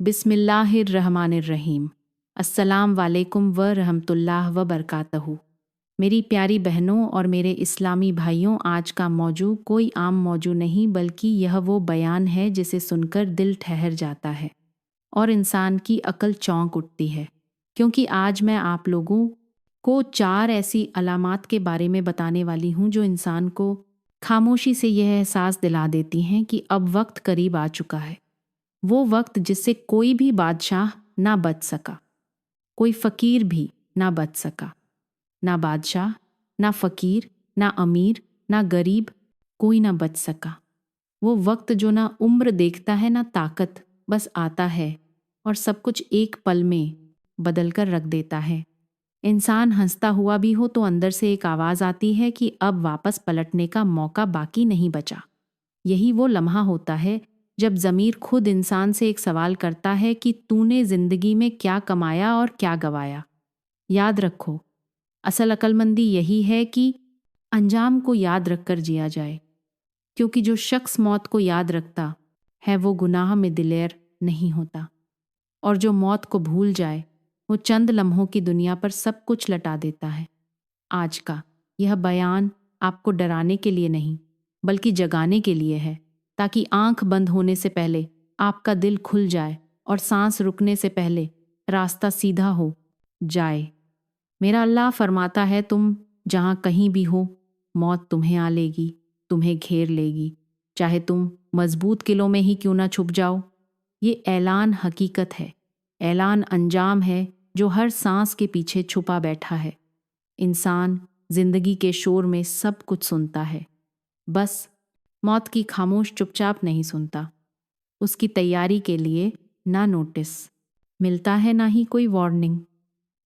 बिस्मिल्लाहिर्रहमानिर्रहीम। अस्सलाम वालेकुम व रहमतुल्लाह व बरकातहू। मेरी प्यारी बहनों और मेरे इस्लामी भाइयों, आज का मौजू कोई आम मौजू नहीं बल्कि यह वो बयान है जिसे सुनकर दिल ठहर जाता है और इंसान की अकल चौंक उठती है, क्योंकि आज मैं आप लोगों को 4 ऐसी अलामात के बारे में बताने वाली हूँ जो इंसान को खामोशी से यह एहसास दिला देती हैं कि अब वक्त करीब आ चुका है। वो वक्त जिससे कोई भी बादशाह ना बच सका, कोई फ़कीर भी ना बच सका। ना बादशाह, ना फ़कीर, ना अमीर, ना गरीब, कोई ना बच सका। वो वक्त जो ना उम्र देखता है ना ताकत, बस आता है और सब कुछ एक पल में बदल कर रख देता है। इंसान हंसता हुआ भी हो तो अंदर से एक आवाज़ आती है कि अब वापस पलटने का मौका बाकी नहीं बचा। यही वो लम्हा होता है जब ज़मीर खुद इंसान से एक सवाल करता है कि तूने ज़िंदगी में क्या कमाया और क्या गवाया। याद रखो, असल अक्लमंदी यही है कि अंजाम को याद रखकर जिया जाए, क्योंकि जो शख्स मौत को याद रखता है वो गुनाह में दिलेर नहीं होता, और जो मौत को भूल जाए वो चंद लम्हों की दुनिया पर सब कुछ लटा देता है। आज का यह बयान आपको डराने के लिए नहीं बल्कि जगाने के लिए है, ताकि आंख बंद होने से पहले आपका दिल खुल जाए और सांस रुकने से पहले रास्ता सीधा हो जाए। मेरा अल्लाह फरमाता है, तुम जहाँ कहीं भी हो मौत तुम्हें आ लेगी, तुम्हें घेर लेगी, चाहे तुम मजबूत किलों में ही क्यों ना छुप जाओ। ये ऐलान हकीकत है, ऐलान अंजाम है जो हर सांस के पीछे छुपा बैठा है। इंसान जिंदगी के शोर में सब कुछ सुनता है, बस मौत की खामोश चुपचाप नहीं सुनता। उसकी तैयारी के लिए ना नोटिस मिलता है ना ही कोई वार्निंग।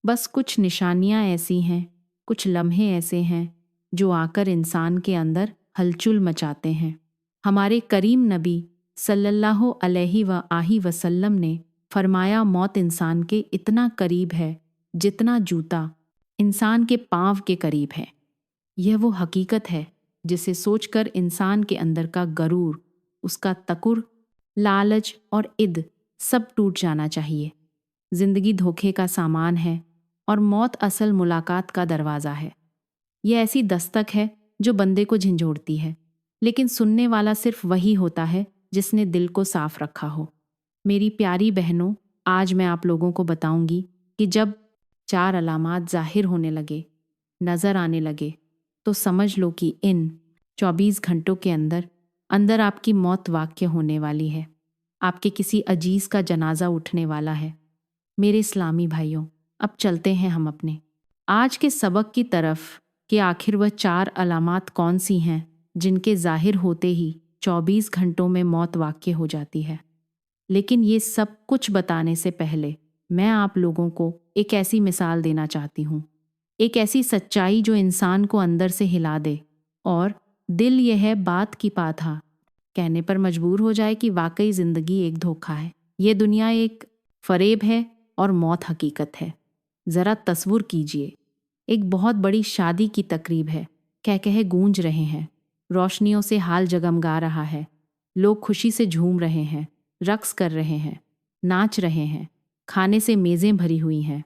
बस कुछ निशानियां ऐसी हैं, कुछ लम्हे ऐसे हैं जो आकर इंसान के अंदर हलचल मचाते हैं। हमारे करीम नबी सल्लल्लाहु अलैहि वसल्लम ने फरमाया, मौत इंसान के इतना करीब है जितना जूता इंसान के पांव के करीब है। यह वो हकीकत है जिसे सोचकर इंसान के अंदर का गरूर, उसका तकुर, लालच और इद सब टूट जाना चाहिए। जिंदगी धोखे का सामान है और मौत असल मुलाकात का दरवाज़ा है। यह ऐसी दस्तक है जो बंदे को झंझोड़ती है, लेकिन सुनने वाला सिर्फ वही होता है जिसने दिल को साफ रखा हो। मेरी प्यारी बहनों, आज मैं आप लोगों को बताऊंगी कि जब 4 अलामात जाहिर होने लगे, नज़र आने लगे, तो समझ लो कि इन 24 घंटों के अंदर अंदर आपकी मौत वाक़या होने वाली है। आपके किसी अजीज़ का जनाजा उठने वाला है। मेरे इस्लामी भाइयों, अब चलते हैं हम अपने आज के सबक की तरफ कि आखिर वह 4 अलामात कौन सी हैं जिनके ज़ाहिर होते ही 24 घंटों में मौत वाक़या हो जाती है। लेकिन ये सब कुछ बताने से पहले मैं आप लोगों को एक ऐसी मिसाल देना चाहती हूँ, एक ऐसी सच्चाई जो इंसान को अंदर से हिला दे और दिल यह बात की पाथा कहने पर मजबूर हो जाए कि वाकई ज़िंदगी एक धोखा है, ये दुनिया एक फरेब है और मौत हकीकत है। ज़रा तस्वुर कीजिए, एक बहुत बड़ी शादी की तकरीब है, कह गूंज रहे हैं, रोशनियों से हाल जगमगा रहा है, लोग खुशी से झूम रहे हैं, रक्स कर रहे हैं, नाच रहे हैं, खाने से मेज़ें भरी हुई हैं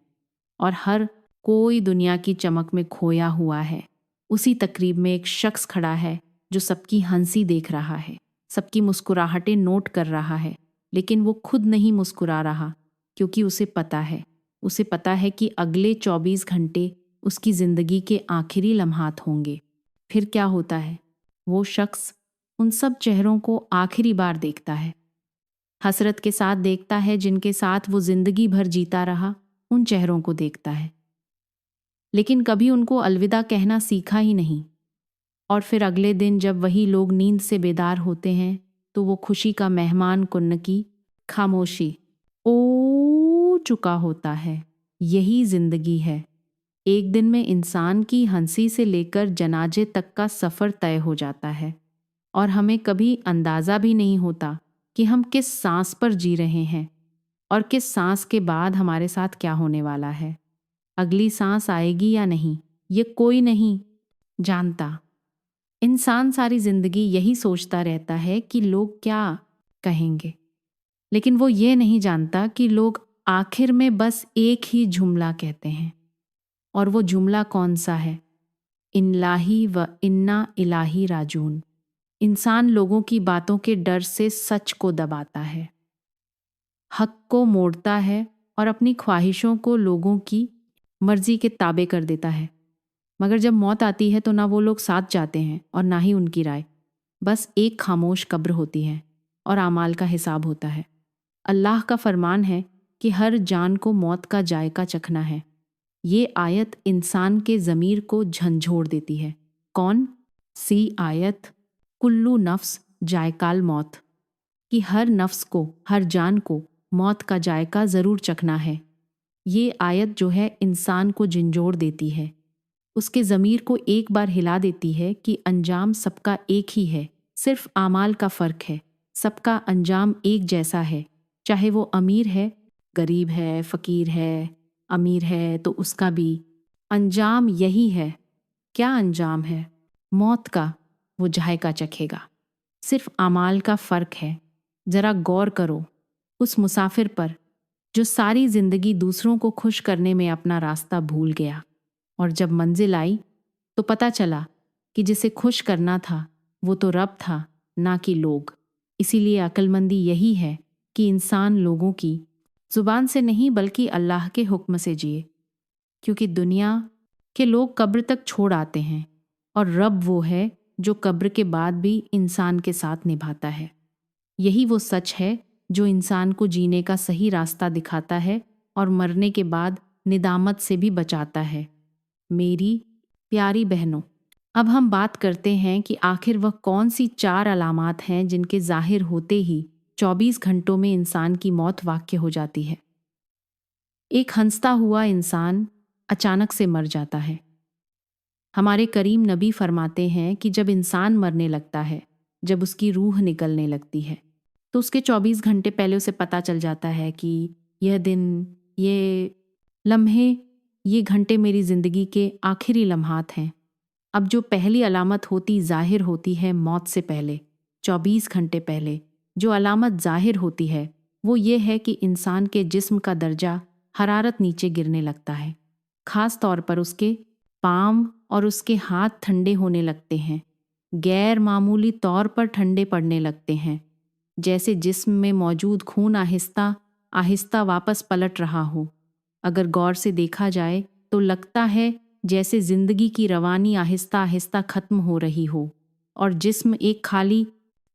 और हर कोई दुनिया की चमक में खोया हुआ है। उसी तकरीब में एक शख्स खड़ा है जो सबकी हंसी देख रहा है, सबकी मुस्कुराहटें नोट कर रहा है, लेकिन वो खुद नहीं मुस्कुरा रहा, क्योंकि उसे पता है कि अगले 24 घंटे उसकी ज़िंदगी के आखिरी लम्हात होंगे। फिर क्या होता है? वो शख्स उन सब चेहरों को आखिरी बार देखता है, हसरत के साथ देखता है जिनके साथ वो ज़िंदगी भर जीता रहा। उन चेहरों को देखता है, लेकिन कभी उनको अलविदा कहना सीखा ही नहीं। और फिर अगले दिन जब वही लोग नींद से बेदार होते हैं तो वो खुशी का मेहमान कुन्न की खामोशी ओ चुका होता है। यही जिंदगी है। एक दिन में इंसान की हंसी से लेकर जनाजे तक का सफ़र तय हो जाता है और हमें कभी अंदाज़ा भी नहीं होता कि हम किस सांस पर जी रहे हैं और किस सांस के बाद हमारे साथ क्या होने वाला है। अगली सांस आएगी या नहीं, ये कोई नहीं जानता। इंसान सारी ज़िंदगी यही सोचता रहता है कि लोग क्या कहेंगे, लेकिन वो ये नहीं जानता कि लोग आखिर में बस एक ही जुमला कहते हैं। और वो जुमला कौन सा है? इन्लाही व इन्ना इलाही राजून। इंसान लोगों की बातों के डर से सच को दबाता है, हक को मोड़ता है और अपनी ख्वाहिशों को लोगों की मर्जी के ताबे कर देता है। मगर जब मौत आती है तो ना वो लोग साथ जाते हैं और ना ही उनकी राय। बस एक खामोश कब्र होती है और आमाल का हिसाब होता है। अल्लाह का फरमान है कि हर जान को मौत का जायका चखना है। ये आयत इंसान के ज़मीर को झंझोड़ देती है। कौन सी आयत? कुल्लू नफ्स जायकाल मौत, कि हर नफ्स को, हर जान को मौत का जायका ज़रूर चखना है। ये आयत जो है इंसान को झंझोड़ देती है, उसके ज़मीर को एक बार हिला देती है कि अंजाम सबका एक ही है, सिर्फ आमाल का फ़र्क है। सबका अंजाम एक जैसा है, चाहे वो अमीर है, गरीब है, फ़कीर है, अमीर है तो उसका भी अंजाम यही है। क्या अंजाम है? मौत का। वो जायका चखेगा। सिर्फ आमाल का फ़र्क है। ज़रा गौर करो उस मुसाफिर पर जो सारी ज़िंदगी दूसरों को खुश करने में अपना रास्ता भूल गया, और जब मंजिल आई तो पता चला कि जिसे खुश करना था वो तो रब था, ना कि लोग। इसीलिए अक्लमंदी यही है कि इंसान लोगों की ज़ुबान से नहीं बल्कि अल्लाह के हुक्म से जिए, क्योंकि दुनिया के लोग कब्र तक छोड़ आते हैं और रब वो है जो कब्र के बाद भी इंसान के साथ निभाता है। यही वो सच है जो इंसान को जीने का सही रास्ता दिखाता है और मरने के बाद निदामत से भी बचाता है। मेरी प्यारी बहनों, अब हम बात करते हैं कि आखिर वह कौन सी 4 अलामात हैं जिनके ज़ाहिर होते ही 24 घंटों में इंसान की मौत वाक़या हो जाती है। एक हंसता हुआ इंसान अचानक से मर जाता है। हमारे करीम नबी फरमाते हैं कि जब इंसान मरने लगता है, जब उसकी रूह निकलने लगती है, तो उसके 24 घंटे पहले उसे पता चल जाता है कि यह दिन, ये लम्हे, ये घंटे मेरी ज़िंदगी के आखिरी लम्हात हैं। अब जो पहली अलामत होती ज़ाहिर होती है मौत से पहले, 24 घंटे पहले जो अलामत ज़ाहिर होती है वो ये है कि इंसान के जिस्म का दर्जा हरारत नीचे गिरने लगता है। ख़ास तौर पर उसके पाँव और उसके हाथ ठंडे होने लगते हैं, गैर मामूली तौर पर ठंडे पड़ने लगते हैं, जैसे जिस्म में मौजूद खून आहिस्ता आहिस्ता वापस पलट रहा हो। अगर गौर से देखा जाए तो लगता है जैसे ज़िंदगी की रवानी आहिस्ता आहिस्ता ख़त्म हो रही हो और जिस्म एक खाली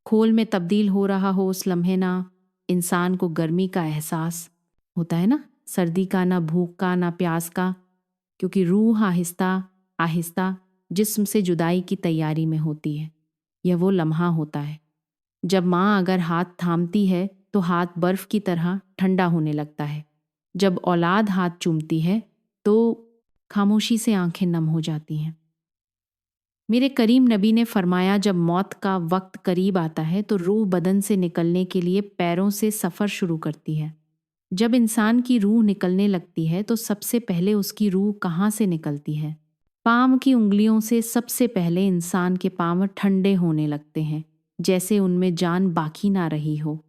खोल में तब्दील हो रहा हो। उस लम्हे ना इंसान को गर्मी का एहसास होता है, ना सर्दी का, ना भूख का, ना प्यास का, क्योंकि रूह आहिस्ता आहिस्ता जिस्म से जुदाई की तैयारी में होती है। यह वो लम्हा होता है जब माँ अगर हाथ थामती है तो हाथ बर्फ़ की तरह ठंडा होने लगता है। जब औलाद हाथ चूमती है तो खामोशी से आंखें नम हो जाती हैं। मेरे करीम नबी ने फरमाया, जब मौत का वक्त करीब आता है तो रूह बदन से निकलने के लिए पैरों से सफ़र शुरू करती है। जब इंसान की रूह निकलने लगती है तो सबसे पहले उसकी रूह कहाँ से निकलती है? पाँव की उंगलियों से। सबसे पहले इंसान के पाँव ठंडे होने लगते हैं, जैसे उनमें जान बाकी ना रही हो।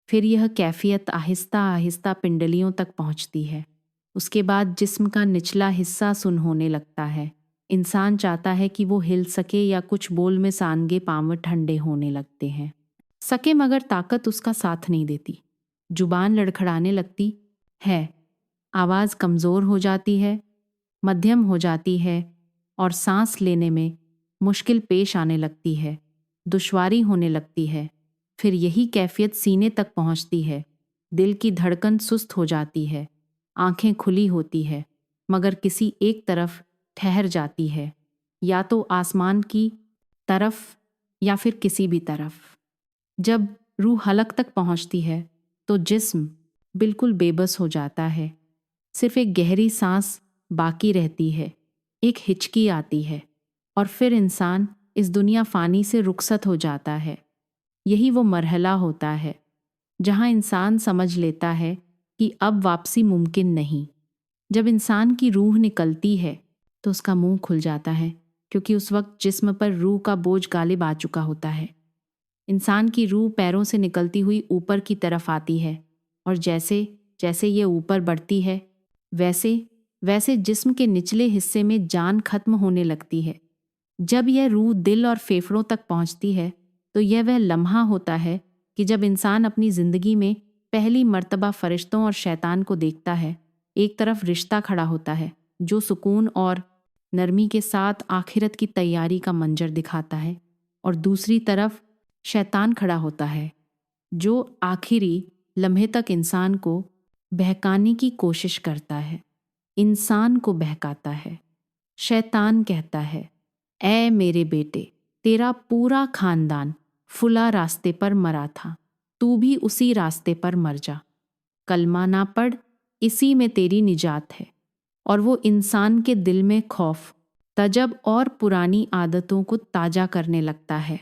फिर यह कैफियत आहिस्ता आहिस्ता पिंडलियों तक पहुँचती है। उसके बाद जिस्म का निचला हिस्सा सुन्न होने लगता है। इंसान चाहता है कि वो हिल सके या कुछ बोल में सानगे पाँव ठंडे होने लगते हैं सके, मगर ताकत उसका साथ नहीं देती। जुबान लड़खड़ाने लगती है, आवाज़ कमज़ोर हो जाती है, मध्यम हो जाती है और सांस लेने में मुश्किल पेश आने लगती है, दुश्वारी होने लगती है। फिर यही कैफियत सीने तक पहुंचती है। दिल की धड़कन सुस्त हो जाती है, आंखें खुली होती है मगर किसी एक तरफ ठहर जाती है, या तो आसमान की तरफ या फिर किसी भी तरफ। जब रूह हलक तक पहुंचती है तो जिस्म बिल्कुल बेबस हो जाता है। सिर्फ एक गहरी सांस बाकी रहती है, एक हिचकी आती है और फिर इंसान इस दुनिया फ़ानी से रुखसत हो जाता है। यही वो मरहला होता है जहाँ इंसान समझ लेता है कि अब वापसी मुमकिन नहीं। जब इंसान की रूह निकलती है तो उसका मुंह खुल जाता है, क्योंकि उस वक्त जिस्म पर रूह का बोझ गालिब आ चुका होता है। इंसान की रूह पैरों से निकलती हुई ऊपर की तरफ आती है और जैसे जैसे ये ऊपर बढ़ती है वैसे वैसे जिस्म के निचले हिस्से में जान खत्म होने लगती है। जब यह रूह दिल और फेफड़ों तक पहुंचती है तो यह वह लम्हा होता है कि जब इंसान अपनी ज़िंदगी में पहली मर्तबा फरिश्तों और शैतान को देखता है। एक तरफ रिश्ता खड़ा होता है जो सुकून और नरमी के साथ आखिरत की तैयारी का मंजर दिखाता है, और दूसरी तरफ शैतान खड़ा होता है जो आखिरी लम्हे तक इंसान को बहकाने की कोशिश करता है, इंसान को बहकाता है। शैतान कहता है, ऐ मेरे बेटे, तेरा पूरा खानदान फुला रास्ते पर मरा था, तू भी उसी रास्ते पर मर जा। कलमा ना पढ़, इसी में तेरी निजात है। और वो इंसान के दिल में खौफ, तजब और पुरानी आदतों को ताज़ा करने लगता है।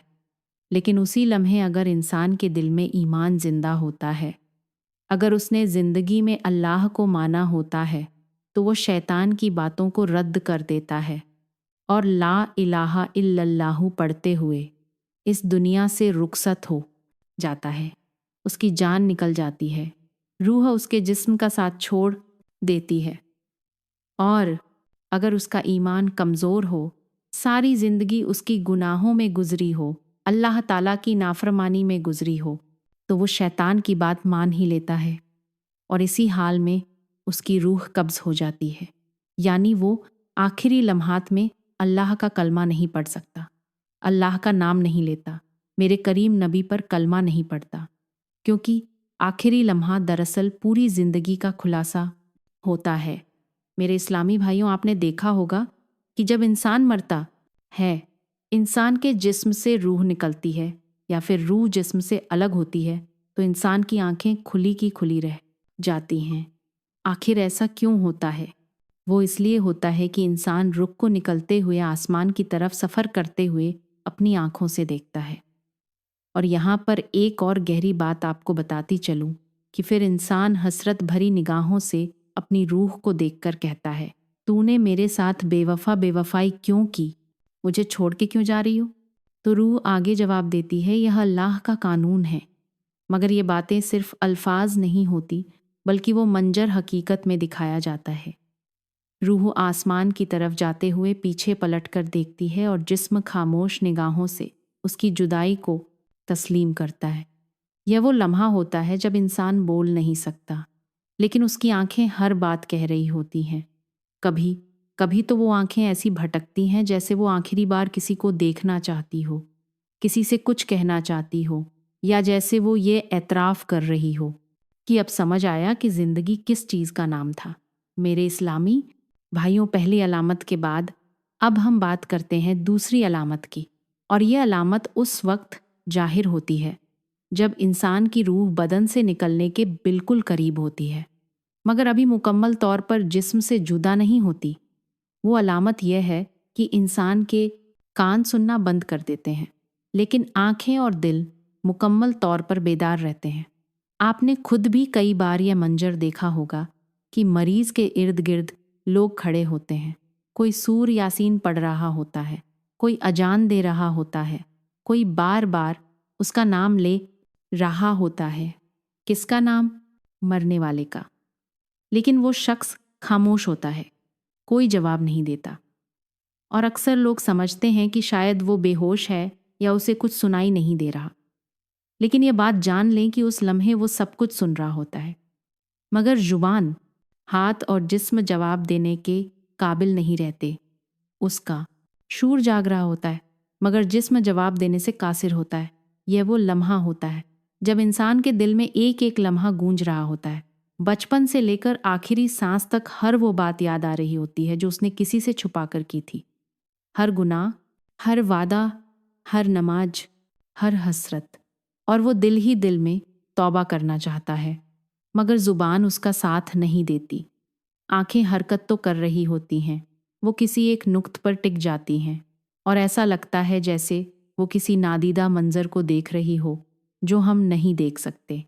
लेकिन उसी लम्हे अगर इंसान के दिल में ईमान जिंदा होता है, अगर उसने ज़िंदगी में अल्लाह को माना होता है, तो वो शैतान की बातों को रद्द कर देता है और ला इलाहा इल्लल्लाहु पढ़ते हुए इस दुनिया से रुखसत हो जाता है। उसकी जान निकल जाती है, रूह उसके जिस्म का साथ छोड़ देती है। और अगर उसका ईमान कमज़ोर हो, सारी ज़िंदगी उसकी गुनाहों में गुजरी हो, अल्लाह ताला की नाफरमानी में गुजरी हो, तो वो शैतान की बात मान ही लेता है और इसी हाल में उसकी रूह कब्ज़ हो जाती है। यानी वो आखिरी लम्हात में अल्लाह का कलमा नहीं पढ़ सकता, अल्लाह का नाम नहीं लेता, मेरे करीम नबी पर कलमा नहीं पढ़ता, क्योंकि आखिरी लम्हा दरअसल पूरी ज़िंदगी का खुलासा होता है। मेरे इस्लामी भाइयों, आपने देखा होगा कि जब इंसान मरता है, इंसान के जिस्म से रूह निकलती है या फिर रूह जिस्म से अलग होती है, तो इंसान की आंखें खुली की खुली रह जाती हैं। आखिर ऐसा क्यों होता है? वो इसलिए होता है कि इंसान रुख को निकलते हुए आसमान की तरफ सफ़र करते हुए अपनी आँखों से देखता है। और यहाँ पर एक और गहरी बात आपको बताती चलूँ कि फिर इंसान हसरत भरी निगाहों से अपनी रूह को देखकर कहता है, तूने मेरे साथ बेवफा बेवफाई क्यों की? मुझे छोड़ के क्यों जा रही हो? तो रूह आगे जवाब देती है, यह अल्लाह का कानून है। मगर ये बातें सिर्फ अल्फाज नहीं होती, बल्कि वो मंजर हकीकत में दिखाया जाता है। रूह आसमान की तरफ जाते हुए पीछे पलटकर देखती है और जिस्म खामोश निगाहों से उसकी जुदाई को तस्लीम करता है। यह वो लम्हा होता है जब इंसान बोल नहीं सकता, लेकिन उसकी आंखें हर बात कह रही होती हैं। कभी कभी तो वो आंखें ऐसी भटकती हैं जैसे वो आखिरी बार किसी को देखना चाहती हो, किसी से कुछ कहना चाहती हो, या जैसे वो ये एतराफ़ कर रही हो कि अब समझ आया कि ज़िंदगी किस चीज़ का नाम था। मेरे इस्लामी भाइयों, पहली अलामत के बाद अब हम बात करते हैं दूसरी अलामत की, और ये अलामत उस वक्त जाहिर होती है जब इंसान की रूह बदन से निकलने के बिल्कुल करीब होती है, मगर अभी मुकम्मल तौर पर जिस्म से जुदा नहीं होती। वो अलामत यह है कि इंसान के कान सुनना बंद कर देते हैं, लेकिन आँखें और दिल मुकम्मल तौर पर बेदार रहते हैं। आपने खुद भी कई बार यह मंजर देखा होगा कि मरीज़ के इर्द गिर्द लोग खड़े होते हैं, कोई सूर यासीन पढ़ रहा होता है, कोई अजान दे रहा होता है, कोई बार बार उसका नाम ले रहा होता है। किसका नाम? मरने वाले का। लेकिन वो शख्स खामोश होता है, कोई जवाब नहीं देता, और अक्सर लोग समझते हैं कि शायद वो बेहोश है या उसे कुछ सुनाई नहीं दे रहा। लेकिन ये बात जान लें कि उस लम्हे वो सब कुछ सुन रहा होता है, मगर जुबान, हाथ और जिस्म जवाब देने के काबिल नहीं रहते। उसका शूर जाग रहा होता है, मगर जिस्म जवाब देने से कासिर होता है। यह वो लम्हा होता है जब इंसान के दिल में एक एक लम्हा गूंज रहा होता है। बचपन से लेकर आखिरी सांस तक हर वो बात याद आ रही होती है जो उसने किसी से छुपा कर की थी। हर गुनाह, हर वादा, हर नमाज, हर हसरत, और वो दिल ही दिल में तौबा करना चाहता है, मगर ज़ुबान उसका साथ नहीं देती। आंखें हरकत तो कर रही होती हैं, वो किसी एक नुक्त पर टिक जाती हैं, और ऐसा लगता है जैसे वो किसी नादीदा मंजर को देख रही हो जो हम नहीं देख सकते।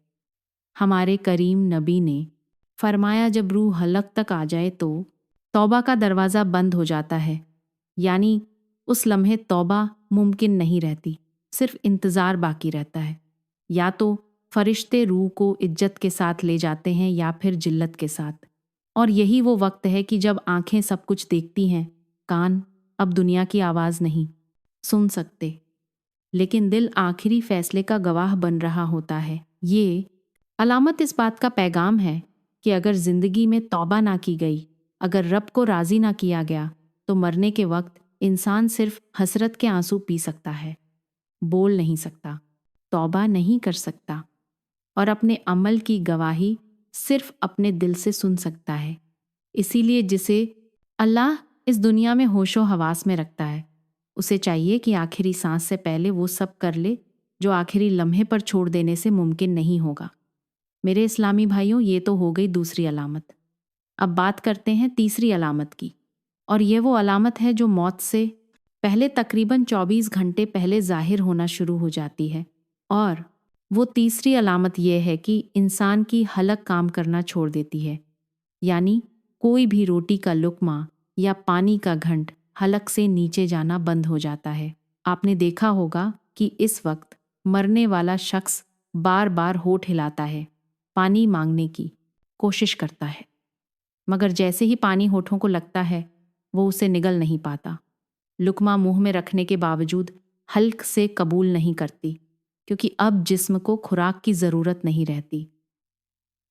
हमारे करीम नबी ने फरमाया, जब रूह हलक तक आ जाए तो तौबा का दरवाज़ा बंद हो जाता है, यानी उस लम्हे तौबा मुमकिन नहीं रहती। सिर्फ इंतज़ार बाकी रहता है। या तो फरिश्ते रूह को इज्जत के साथ ले जाते हैं या फिर जिल्लत के साथ। और यही वो वक्त है कि जब आंखें सब कुछ देखती हैं, कान अब दुनिया की आवाज़ नहीं सुन सकते, लेकिन दिल आखिरी फैसले का गवाह बन रहा होता है। ये अलामत इस बात का पैगाम है कि अगर ज़िंदगी में तौबा ना की गई, अगर रब को राज़ी ना किया गया, तो मरने के वक्त इंसान सिर्फ हसरत के आंसू पी सकता है, बोल नहीं सकता, तौबा नहीं कर सकता और अपने अमल की गवाही सिर्फ अपने दिल से सुन सकता है। इसीलिए जिसे अल्लाह इस दुनिया में होशो हवास में रखता है, उसे चाहिए कि आखिरी सांस से पहले वो सब कर ले जो आखिरी लम्हे पर छोड़ देने से मुमकिन नहीं होगा। मेरे इस्लामी भाइयों, ये तो हो गई दूसरी अलामत। अब बात करते हैं तीसरी अलामत की, और ये वो अलामत है जो मौत से पहले तकरीबन 24 घंटे पहले जाहिर होना शुरू हो जाती है। और वो तीसरी अलामत यह है कि इंसान की हलक काम करना छोड़ देती है, यानी कोई भी रोटी का लुक्मा या पानी का घंट हलक से नीचे जाना बंद हो जाता है। आपने देखा होगा कि इस वक्त मरने वाला शख्स बार बार होठ हिलाता है, पानी मांगने की कोशिश करता है, मगर जैसे ही पानी होठों को लगता है वो उसे निगल नहीं पाता। लुक्मा मुंह में रखने के बावजूद हल्क से कबूल नहीं करती, क्योंकि अब जिस्म को खुराक की ज़रूरत नहीं रहती।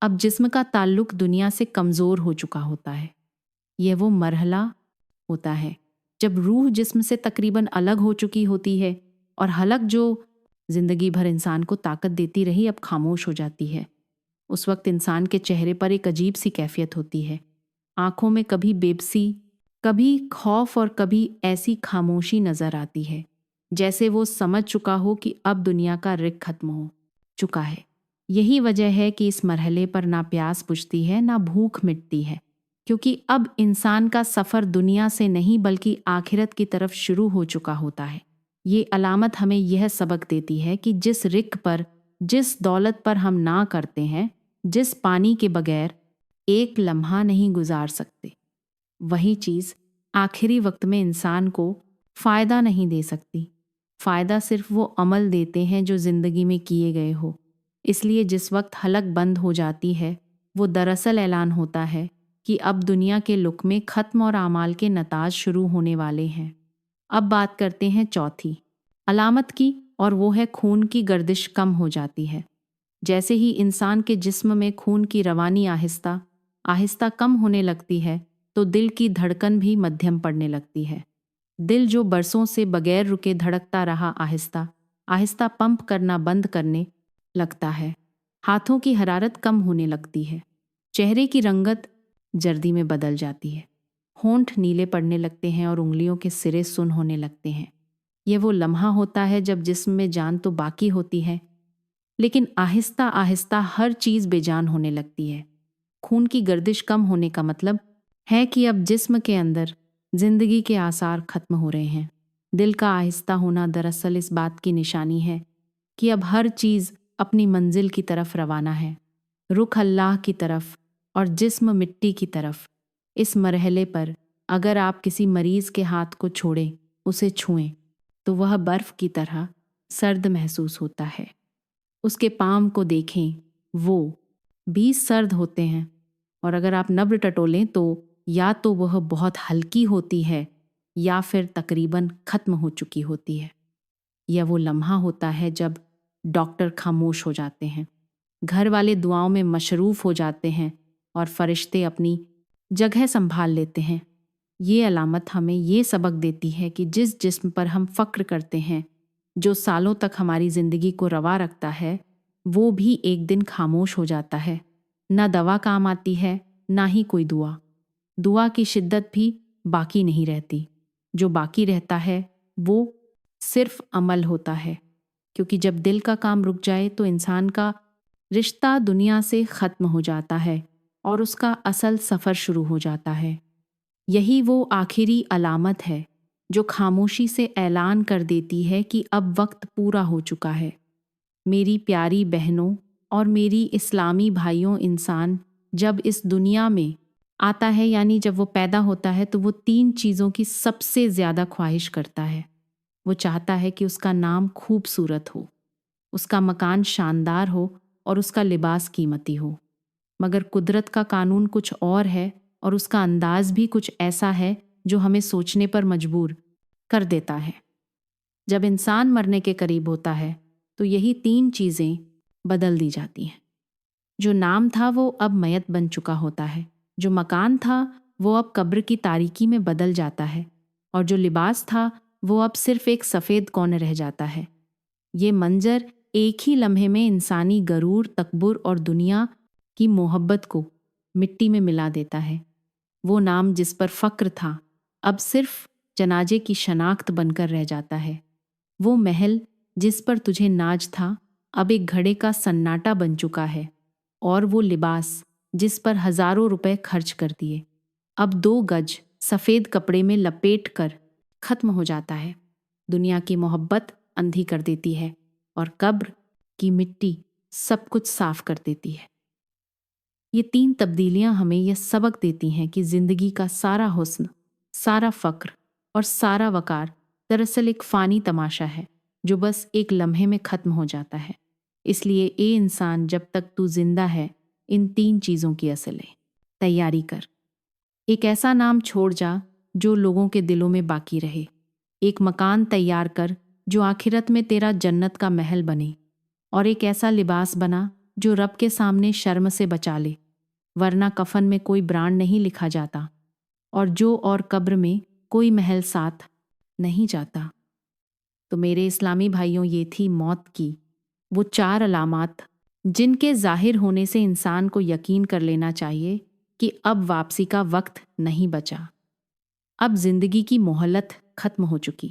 अब जिस्म का ताल्लुक दुनिया से कमज़ोर हो चुका होता है। यह वो मरहला होता है जब रूह जिस्म से तकरीबन अलग हो चुकी होती है और हलक जो ज़िंदगी भर इंसान को ताकत देती रही अब खामोश हो जाती है। उस वक्त इंसान के चेहरे पर एक अजीब सी कैफियत होती है। आंखों में कभी बेबसी, कभी खौफ और कभी ऐसी खामोशी नज़र आती है जैसे वो समझ चुका हो कि अब दुनिया का रिक खत्म हो चुका है। यही वजह है कि इस मरहले पर ना प्यास बुझती है ना भूख मिटती है, क्योंकि अब इंसान का सफ़र दुनिया से नहीं बल्कि आखिरत की तरफ शुरू हो चुका होता है। ये अलामत हमें यह सबक देती है कि जिस रिक पर, जिस दौलत पर हम ना करते हैं, जिस पानी के बगैर एक लम्हा नहीं गुजार सकते, वही चीज़ आखिरी वक्त में इंसान को फ़ायदा नहीं दे सकती। फ़ायदा सिर्फ वो अमल देते हैं जो ज़िंदगी में किए गए हो। इसलिए जिस वक्त हलक बंद हो जाती है, वो दरअसल ऐलान होता है कि अब दुनिया के लुक्मे ख़त्म और आमाल के नताज शुरू होने वाले हैं। अब बात करते हैं चौथी अलामत की, और वो है खून की गर्दिश कम हो जाती है। जैसे ही इंसान के जिस्म में खून की रवानी आहिस्ता आहिस्ता कम होने लगती है, तो दिल की धड़कन भी मध्यम पड़ने लगती है। दिल जो बरसों से बगैर रुके धड़कता रहा आहिस्ता आहिस्ता पंप करना बंद करने लगता है। हाथों की हरारत कम होने लगती है। चेहरे की रंगत जर्दी में बदल जाती है। होंठ नीले पड़ने लगते हैं और उंगलियों के सिरे सुन्न होने लगते हैं। यह वो लम्हा होता है जब जिस्म में जान तो बाकी होती है, लेकिन आहिस्ता आहिस्ता हर चीज़ बेजान होने लगती है। खून की गर्दिश कम होने का मतलब है कि अब जिस्म के अंदर जिंदगी के आसार खत्म हो रहे हैं। दिल का आहिस्ता होना दरअसल इस बात की निशानी है कि अब हर चीज़ अपनी मंजिल की तरफ रवाना है, रुख अल्लाह की तरफ और जिस्म मिट्टी की तरफ। इस मरहले पर अगर आप किसी मरीज़ के हाथ को छोड़ें, उसे छुएं, तो वह बर्फ़ की तरह सर्द महसूस होता है। उसके पाँव को देखें, वो भी सर्द होते हैं। और अगर आप नब्र टटोलें तो या तो वह बहुत हल्की होती है या फिर तकरीबन ख़त्म हो चुकी होती है। यह वो लम्हा होता है जब डॉक्टर खामोश हो जाते हैं, घर वाले दुआओं में मशरूफ़ हो जाते हैं और फरिश्ते अपनी जगह संभाल लेते हैं। ये अलामत हमें ये सबक देती है कि जिस जिस्म पर हम फ़क्र करते हैं, जो सालों तक हमारी ज़िंदगी को रवा रखता है, वो भी एक दिन खामोश हो जाता है। ना दवा काम आती है, ना ही कोई दुआ। दुआ की शिद्दत भी बाकी नहीं रहती। जो बाकी रहता है वो सिर्फ अमल होता है, क्योंकि जब दिल का काम रुक जाए तो इंसान का रिश्ता दुनिया से ख़त्म हो जाता है और उसका असल सफ़र शुरू हो जाता है। यही वो आखिरी अलामत है जो खामोशी से ऐलान कर देती है कि अब वक्त पूरा हो चुका है। मेरी प्यारी बहनों और मेरी इस्लामी भाइयों, इंसान जब इस दुनिया में आता है, यानी जब वो पैदा होता है, तो वो 3 चीज़ों की सबसे ज़्यादा ख्वाहिश करता है। وہ چاہتا ہے کہ اس کا نام خوبصورت ہو، اس کا مکان شاندار ہو اور اس کا لباس قیمتی ہو، مگر قدرت کا قانون کچھ اور ہے اور اس کا انداز بھی کچھ ایسا ہے جو ہمیں سوچنے پر مجبور کر دیتا ہے۔ جب انسان مرنے کے قریب ہوتا ہے تو یہی 3 چیزیں بدل دی جاتی ہیں۔ جو نام تھا وہ اب میت بن چکا ہوتا ہے، جو مکان تھا وہ اب قبر کی تاریکی میں بدل جاتا ہے، اور جو لباس تھا وہ اب صرف ایک سفید کونے رہ جاتا ہے۔ یہ منظر ایک ہی لمحے میں انسانی غرور، تکبر اور دنیا کی محبت کو مٹی میں ملا دیتا ہے۔ وہ نام جس پر فخر تھا اب صرف جنازے کی شناخت بن کر رہ جاتا ہے۔ وہ محل جس پر تجھے ناز تھا اب ایک گھڑے کا سناٹا بن چکا ہے، اور وہ لباس جس پر ہزاروں روپے خرچ کر دیے اب 2 گج سفید کپڑے میں لپیٹ کر ختم ہو جاتا ہے۔ دنیا کی محبت اندھی کر دیتی ہے اور قبر کی مٹی سب کچھ صاف کر دیتی ہے۔ یہ 3 تبدیلیاں ہمیں یہ سبق دیتی ہیں کہ زندگی کا سارا حسن، سارا فخر اور سارا وقار دراصل ایک فانی تماشا ہے جو بس ایک لمحے میں ختم ہو جاتا ہے۔ اس لیے اے انسان، جب تک تو زندہ ہے ان 3 چیزوں کی اصلیں تیاری کر۔ ایک ایسا نام چھوڑ جا جو لوگوں کے دلوں میں باقی رہے، ایک مکان تیار کر جو آخرت میں تیرا جنت کا محل بنے، اور ایک ایسا لباس بنا جو رب کے سامنے شرم سے بچا لے، ورنہ کفن میں کوئی برانڈ نہیں لکھا جاتا اور قبر میں کوئی محل ساتھ نہیں جاتا۔ تو میرے اسلامی بھائیوں، یہ تھی موت کی وہ 4 علامات جن کے ظاہر ہونے سے انسان کو یقین کر لینا چاہیے کہ اب واپسی کا وقت نہیں بچا، اب زندگی کی مہلت ختم ہو چکی۔